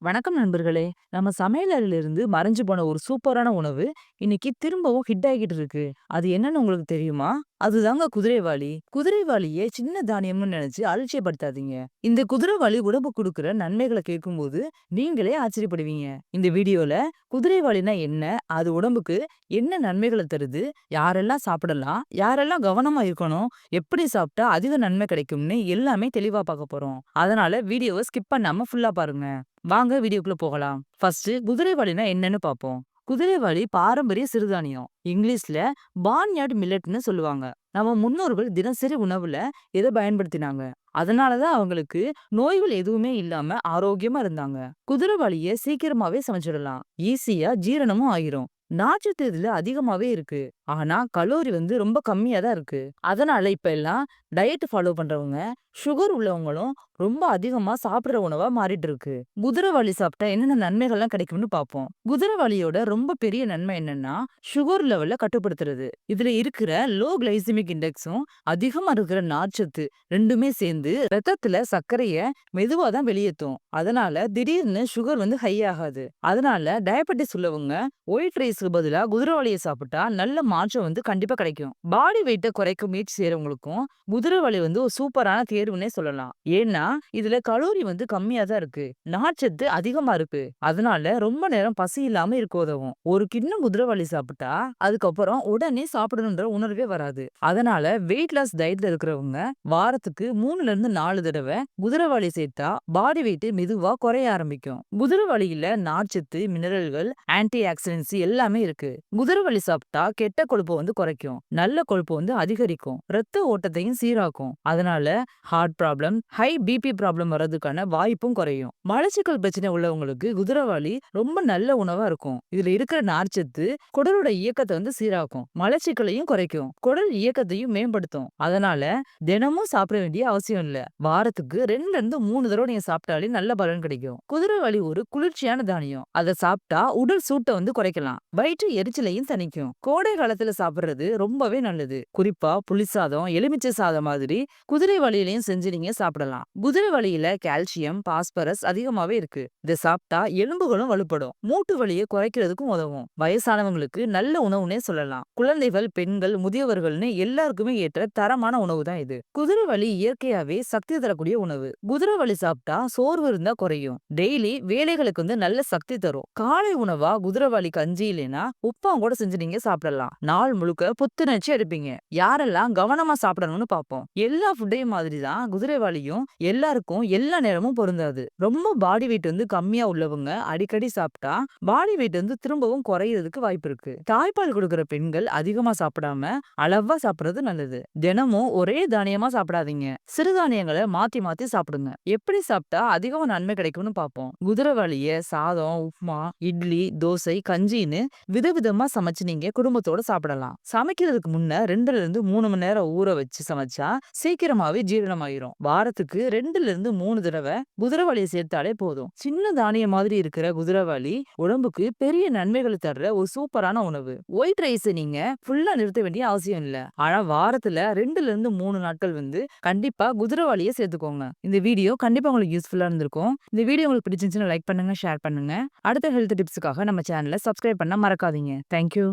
வணக்கம் நண்பர்களே. நம்ம சமையல் அறையிலிருந்து மறைஞ்சு போன ஒரு சூப்பரான உணவு இன்னைக்கு திரும்பவும் ஹிட் ஆகிட்டு இருக்கு. அது என்னன்னு உங்களுக்கு தெரியுமா? அதுதாங்க குதிரைவாலி. குதிரைவாலியே சின்ன தானியம்னு நினைச்சு அலட்சியப்படுத்தாதீங்க. இந்த குதிரைவாலி உடம்பு குடுக்குற நன்மைகளை கேட்கும்போது நீங்களே ஆச்சரியப்படுவீங்க. இந்த வீடியோல குதிரைவாலினா என்ன? அது உடம்புக்கு என்ன நன்மைகளை தருது? யாரெல்லாம் சாப்பிடலாம்? யாரெல்லாம் கவனமா இருக்கணும்? எப்படி சாப்பிட்டா அதிக நன்மை கிடைக்கும்னு எல்லாமே தெளிவா பார்க்க போறோம். அதனால வீடியோவை ஸ்கிப் பண்ணாம ஃபுல்லா பாருங்க. வாங்க வீடியோக்குள்ள போகலாம். ஃபர்ஸ்ட் குதிரைவாலினா என்னன்னு பார்ப்போம். குதிரைவாலி பாரம்பரிய சிறுதானியம். இங்கிலீஷ்ல பார்ன்யார்ட் மில்லட்ன்னு சொல்லுவாங்க. நம்ம முன்னோர்கள் தினசரி உணவுல இதை பயன்படுத்தினாங்க. அதனாலதான் அவங்களுக்கு நோய்கள் எதுவுமே இல்லாம ஆரோக்கியமா இருந்தாங்க. குதிரைவாலிய சீக்கிரமாவே சமைச்சிடலாம். ஈஸியா ஜீரணமும் ஆயிரும். நார்ச்சத்து இதுல அதிகமாவே இருக்கு. ஆனா கலோரி ரொம்ப கம்மியா தான் இருக்கு. அதனால இப்ப எல்லாம் டயட் ஃபாலோ பண்றவங்க, சுகர் உள்ளவங்களும் ரொம்ப அதிகமா சாப்பிடுற உணவா மாறிட்டு இருக்கு. குதிரைவாலி சாப்பிட்டா என்னென்ன நன்மைகள்லாம் கிடைக்கும்னு பார்ப்போம். குதிரைவாலியோட ரொம்ப பெரிய நன்மை என்னன்னா சுகர் லெவல்ல கட்டுப்படுத்துறது. இதுல இருக்கிற லோ கிளைசிமிக் இண்டெக்ஸும் அதிகமா இருக்கிற நார்ச்சத்து ரெண்டுமே சேர்ந்து ரத்தத்துல சர்க்கரைய மெதுவா தான் வெளியேற்றும். அதனால திடீர்னு சுகர் ஹை ஆகாது. அதனால டயபெட்டிஸ் உள்ளவங்க ஒயிட் ரைஸ்க்கு பதிலா குதிரைவாலியை சாப்பிட்டா நல்ல மாற்றம் கண்டிப்பா கிடைக்கும். பாடி வெயிட்ட குறைக்க முயற்சி செய்யறவங்களுக்கும் குதிரைவாலி ஒரு சூப்பரான தேர்வுன்னே சொல்லலாம். ஏன்னா இதுல கலோரி கம்மியா தான் இருக்கு. நார்ச்சத்து அதிகமா இருக்கு. அதனால ரொம்ப நேரம் பசி இல்லாம இருக்க உதவும். ஒரு கிண்ணம் குதிரைவாலி சாப்பிட்டா அதுக்கப்புறம் உடனே சாப்பிடணுன்ற உணர்வே வராது. அதனால வெயிட் லாஸ் டயட்ல இருக்கிறவங்க வாரத்துக்கு 3ல இருந்து 4 தடவை குதிரைவாலி சேர்த்தா பாடி வெயிட் மெதுவா குறைய ஆரம்பிக்கும். குதிரைவாலியில நார்ச்சத்து, மினரல்கள், ஆன்டி ஆக்சிடென்ட்ஸ் எல்லாமே இருக்கு. குதிரைவாலி சாப்பிட்டா கெட்ட கொழுப்பை குறைக்கும். நல்ல கொழுப்பு அதிகரிக்கும். ரத்த ஓட்டத்தையும் சீராக்கும். அதனால heart problem, high BP problem வர்றதுக்கான வாய்ப்பும் குறையும். மலச்சிக்கல் பிரச்சனை உள்ளவங்களுக்கு குதிரைவாலி ரொம்ப நல்ல உணவா இருக்கும். இதுல இருக்கிற நார்ச்சத்து குடலோட இயக்கத்தை சீராக்கும். மலச்சிக்கலையும் குறைக்கும். குடல் இயக்கத்தையும் மேம்படுத்தும். அதனால தினமும் சாப்பிட வேண்டிய அவசியம் இல்ல. வாரத்துக்கு 2ல இருந்து 3 தடவை நீங்க சாப்பிட்டாலே நல்ல பலன் கிடைக்கும். குதிரைவாலி ஒரு குளிர்ச்சியான தானியம். அதை சாப்பிட்டா உடல் சூட்டை குறைக்கலாம். வயிற்று எரிச்சலையும் தணிக்கும். கோடை காலத்துல சாப்பிடுறது ரொம்பவே நல்லது. குறிப்பா புளிசாதம், எலுமிச்சை சாதம் மாதிரி குதிரைவாலியிலையும் செஞ்சு நீங்க சாப்பிடலாம். குதிரைவாலியில கால்சியம், பாஸ்பரஸ் அதிகமாவே இருக்கு. இதை சாப்பிட்டா எலும்புகளும் வலுப்படும். மூட்டு வலியை குறைக்கிறதுக்கும் உதவும். வயசானவங்களுக்கு நல்ல உணவுனே சொல்லலாம். குழந்தைகள், பெண்கள், முதியவர்கள்னு எல்லாருக்குமே ஏற்ற தரமான உணவு தான் இது. குதிரைவாலி இயற்கையாவே சக்தி தரக்கூடிய உணவு. குதிரைவாலி சாப்பிட்டா சோர்வு இருந்தா குறையும். டெய்லி வேலைகளுக்கு நல்ல சக்தி தரும். காலை உணவா குதிரைவாலி கஞ்சி இல்லைன்னா உப்பும் கூட செஞ்சு நீங்க சாப்பிடலாம். நாள் முழுக்க புத்துணர்ச்சி எடுப்பீங்க. யாரெல்லாம் கவனமா சாப்பிடணும்னு பார்ப்போம். எல்லா ஃபுட்டையும் மாதிரி தான் குதிரைவாலியும் எல்லாருக்கும் எல்லா நேரமும் பொருந்தாது. ரொம்ப பாடி வெயிட் கம்மியா உள்ளவங்க அடிக்கடி சாப்பிட்டா பாடி வெயிட் திரும்பவும் குறையிறதுக்கு வாய்ப்பு இருக்கு. தாய்ப்பால் கொடுக்கிற பெண்கள் அதிகமா சாப்பிடாம அளவா சாப்பிடுறது நல்லது. தினமும் ஒரே தானியமா சாப்பிடாதீங்க. சிறுதானியங்களை மாத்தி மாத்தி சாப்பிடுங்க. எப்படி சாப்பிட்டா அதிகமா நன்மை கிடைக்கும்னு பார்ப்போம். குதிரைவாலிய சாதம், உப்புமா, இட்லி, தோசை, கஞ்சின்னு விதவிதமா சமைச்சு நீங்க குடும்பத்தோட சாப்பிடலாம். சமைக்கிறதுக்கு முன்ன 2ல இருந்து 3 மணி நேரம் ஊற வச்சு சமைச்சா சீக்கிரமாவே ஜீரணமாயிரும். வாரத்துக்கு 2ல இருந்து 3 தடவை குதிரைவாலியை சேர்த்தாலே போதும். சின்ன தானியம் மாதிரி இருக்கிற குதிரைவாலி உடம்புக்கு பெரிய நன்மைகளை தர்ற ஒரு சூப்பரான உணவு. ஒயிட் ரைஸ் நீங்க ஃபுல்லா நிறுத்த வேண்டிய அவசியம் இல்ல. ஆனா வாரத்துல 2ல இருந்து 3 நாட்கள் கண்டிப்பா குதிரைவாலியை சேர்த்துக்கோங்க. இந்த வீடியோ கண்டிப்பா உங்களுக்கு யூஸ்ஃபுல்லா இருந்திருக்கும். இந்த வீடியோ உங்களுக்கு பிடிச்சிருந்துச்சுன்னா லைக் பண்ணுங்க, ஷேர் பண்ணுங்க. அடுத்த ஹெல்த் டிப்ஸுக்காக நம்ம சேனலை சப்ஸ்கிரைப் பண்ண மறக்காதீங்க. தேங்க்யூ.